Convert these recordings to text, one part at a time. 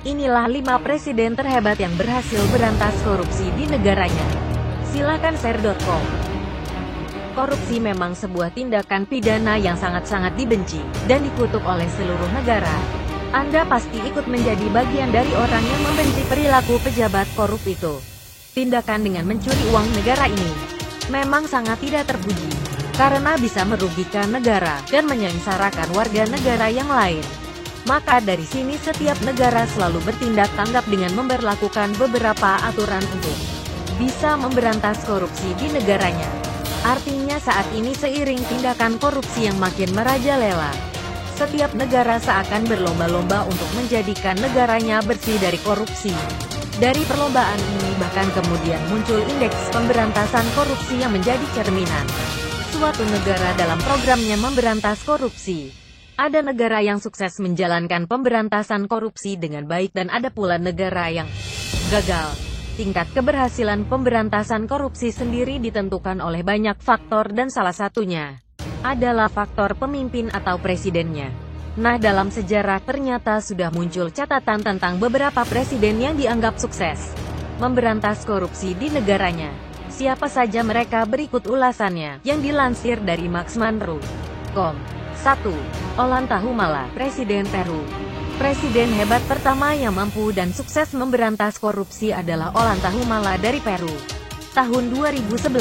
Inilah 5 presiden terhebat yang berhasil berantas korupsi di negaranya. Silakan share.com. Korupsi memang sebuah tindakan pidana yang sangat-sangat dibenci dan dikutuk oleh seluruh negara. Anda pasti ikut menjadi bagian dari orang yang membenci perilaku pejabat korup itu. Tindakan dengan mencuri uang negara ini memang sangat tidak terpuji, karena bisa merugikan negara dan menyengsarakan warga negara yang lain. Maka dari sini setiap negara selalu bertindak tanggap dengan memberlakukan beberapa aturan untuk bisa memberantas korupsi di negaranya. Artinya saat ini seiring tindakan korupsi yang makin merajalela, setiap negara seakan berlomba-lomba untuk menjadikan negaranya bersih dari korupsi. Dari perlombaan ini bahkan kemudian muncul indeks pemberantasan korupsi yang menjadi cerminan suatu negara dalam programnya memberantas korupsi. Ada negara yang sukses menjalankan pemberantasan korupsi dengan baik dan ada pula negara yang gagal. Tingkat keberhasilan pemberantasan korupsi sendiri ditentukan oleh banyak faktor dan salah satunya adalah faktor pemimpin atau presidennya. Nah, dalam sejarah ternyata sudah muncul catatan tentang beberapa presiden yang dianggap sukses memberantas korupsi di negaranya. Siapa saja mereka berikut ulasannya, yang dilansir dari maxmanru.com. 1. Ollanta Humala, Presiden Peru. Presiden hebat pertama yang mampu dan sukses memberantas korupsi adalah Ollanta Humala dari Peru. Tahun 2011,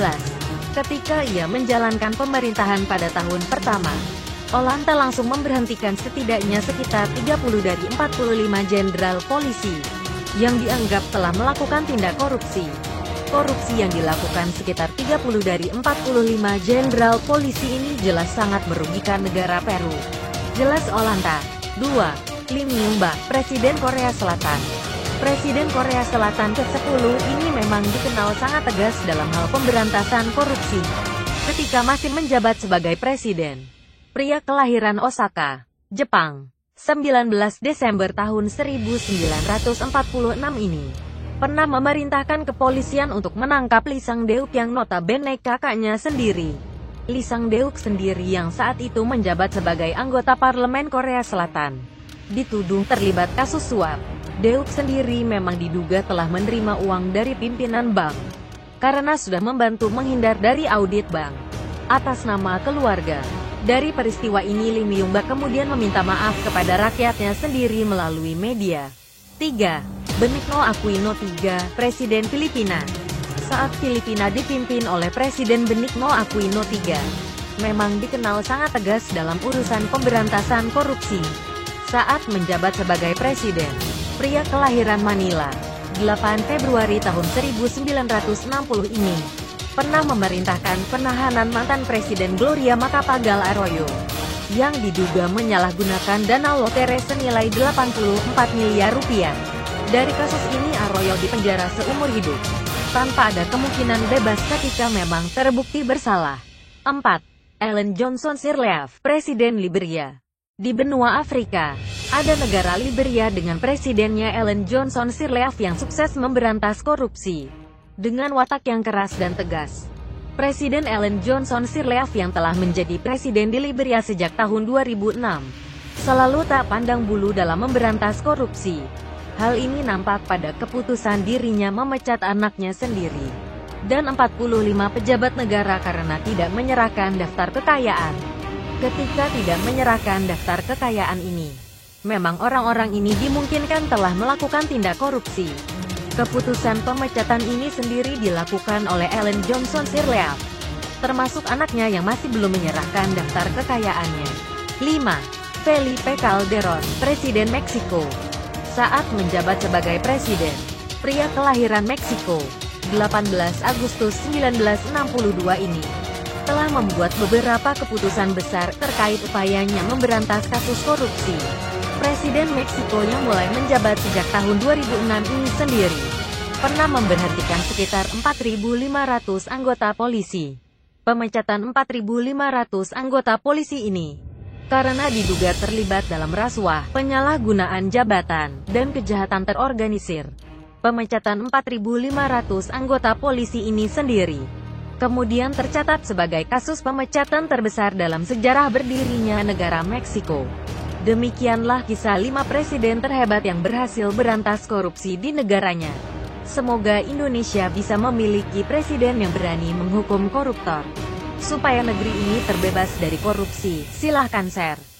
ketika ia menjalankan pemerintahan pada tahun pertama, Ollanta langsung memberhentikan setidaknya sekitar 30 dari 45 jenderal polisi yang dianggap telah melakukan tindak korupsi. Korupsi yang dilakukan sekitar 30 dari 45 jenderal polisi ini jelas sangat merugikan negara Peru. Jelas Ollanta. 2. Lee Myung-bak, Presiden Korea Selatan. Presiden Korea Selatan ke-10 ini memang dikenal sangat tegas dalam hal pemberantasan korupsi ketika masih menjabat sebagai presiden. Pria kelahiran Osaka, Jepang, 19 Desember tahun 1946 ini pernah memerintahkan kepolisian untuk menangkap Lee Sang-deuk yang notabene kakaknya sendiri. Lee Sang-deuk sendiri yang saat itu menjabat sebagai anggota parlemen Korea Selatan dituduh terlibat kasus suap. Deuk sendiri memang diduga telah menerima uang dari pimpinan bank karena sudah membantu menghindar dari audit bank atas nama keluarga. Dari peristiwa ini Lee Myung-bak kemudian meminta maaf kepada rakyatnya sendiri melalui media. 3. Benigno Aquino III, Presiden Filipina. Saat Filipina dipimpin oleh Presiden Benigno Aquino III, memang dikenal sangat tegas dalam urusan pemberantasan korupsi. Saat menjabat sebagai presiden, pria kelahiran Manila, 8 Februari tahun 1960 ini, pernah memerintahkan penahanan mantan Presiden Gloria Macapagal Arroyo, yang diduga menyalahgunakan dana lotre senilai 84 miliar rupiah. Dari kasus ini Arroyo dipenjara seumur hidup, tanpa ada kemungkinan bebas ketika memang terbukti bersalah. 4. Ellen Johnson Sirleaf, Presiden Liberia. Di benua Afrika, ada negara Liberia dengan presidennya Ellen Johnson Sirleaf yang sukses memberantas korupsi dengan watak yang keras dan tegas. Presiden Ellen Johnson Sirleaf yang telah menjadi presiden di Liberia sejak tahun 2006, selalu tak pandang bulu dalam memberantas korupsi. Hal ini nampak pada keputusan dirinya memecat anaknya sendiri dan 45 pejabat negara karena tidak menyerahkan daftar kekayaan. Ketika tidak menyerahkan daftar kekayaan ini, memang orang-orang ini dimungkinkan telah melakukan tindak korupsi. Keputusan pemecatan ini sendiri dilakukan oleh Ellen Johnson Sirleaf, termasuk anaknya yang masih belum menyerahkan daftar kekayaannya. 5. Felipe Calderón, Presiden Meksiko. Saat menjabat sebagai presiden, pria kelahiran Meksiko, 18 Agustus 1962 ini telah membuat beberapa keputusan besar terkait upayanya memberantas kasus korupsi. Presiden Meksiko yang mulai menjabat sejak tahun 2006 ini sendiri pernah memberhentikan sekitar 4.500 anggota polisi. Pemecatan 4.500 anggota polisi ini karena diduga terlibat dalam rasuah, penyalahgunaan jabatan, dan kejahatan terorganisir. Pemecatan 4.500 anggota polisi ini sendiri kemudian tercatat sebagai kasus pemecatan terbesar dalam sejarah berdirinya negara Meksiko. Demikianlah kisah 5 presiden terhebat yang berhasil berantas korupsi di negaranya. Semoga Indonesia bisa memiliki presiden yang berani menghukum koruptor, supaya negeri ini terbebas dari korupsi. Silahkan share.